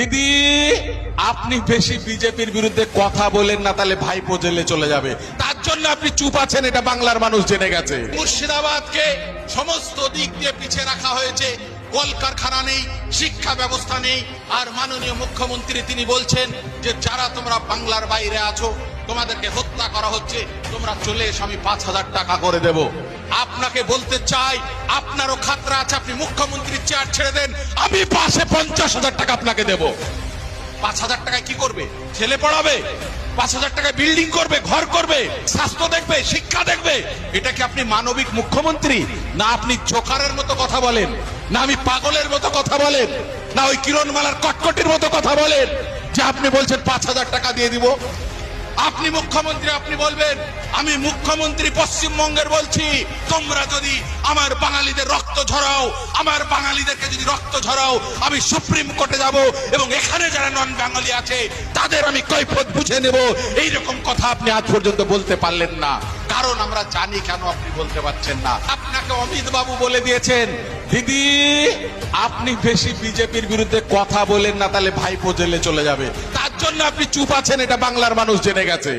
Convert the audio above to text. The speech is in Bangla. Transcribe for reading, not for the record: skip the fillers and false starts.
দিদি আপনি বেশি বিজেপির বিরুদ্ধে কথা বলেন না, তাহলে ভাইপো জেলে চলে যাবে। তার জন্য আপনি চুপ আছেন, এটা বাংলার মানুষ জেনে গেছে। মুর্শিদাবাদকে সমস্ত দিক দিয়ে পিছিয়ে রাখা হয়েছে, কলকারখানা নেই, শিক্ষা ব্যবস্থা নেই। আর মাননীয় মুখ্যমন্ত্রী তিনি বলছেন যে যারা তোমরা বাংলার বাইরে আছো তোমাদেরকে হত্যা করা হচ্ছে, তোমরা চলে এসো, আমি 5,000 টাকা করে দেব। আপনাকে বলতে চাই আপনারও খাতরা আছে, আপনি মুখ্যমন্ত্রীর চেয়ার ছেড়ে দেন, আমি পাশে 50,000 টাকা আপনাকে দেব। 5,000 টাকায় কি করবে? ছেলে পড়াবে? 5,000 টাকায় বিল্ডিং করবে, ঘর করবে, স্বাস্থ্য দেখবে, শিক্ষা দেখবে? এটা কি আপনি মানবিক মুখ্যমন্ত্রী? না আপনি জোকারের মতো কথা বলেন, না আমি পাগলের মতো কথা বলেন, না ওই কিরণমালার কটকটির মতো কথা বলেন যে আপনি বলছেন 5,000 টাকা দিয়ে দিব। আপনি মুখ্যমন্ত্রী, আপনি বলবেন আমি মুখ্যমন্ত্রী পশ্চিমবঙ্গের বলছি, তোমরা যদি আমার বাঙালিদের রক্ত ঝরাও, আমার বাঙালিদেরকে যদি রক্ত ঝরাও, আমি সুপ্রিম কোর্টে যাব এবং এখানে যারা নন বাঙালি আছে তাদের আমি কৈফিয়ত বুঝে নেব। এইরকম কথা আপনি আজ পর্যন্ত বলতে পারলেন না, কারণ আমরা জানি কেন আপনি বলতে পারছেন না। আপনাকে অমিত বাবু বলে দিয়েছেন দিদি আপনি বেশি বিজেপির বিরুদ্ধে কথা বলেন না, তাহলে ভাইপো জেলে চলে যাবে। তার জন্য আপনি চুপ আছেন, এটা বাংলার মানুষ জেনে গেছে।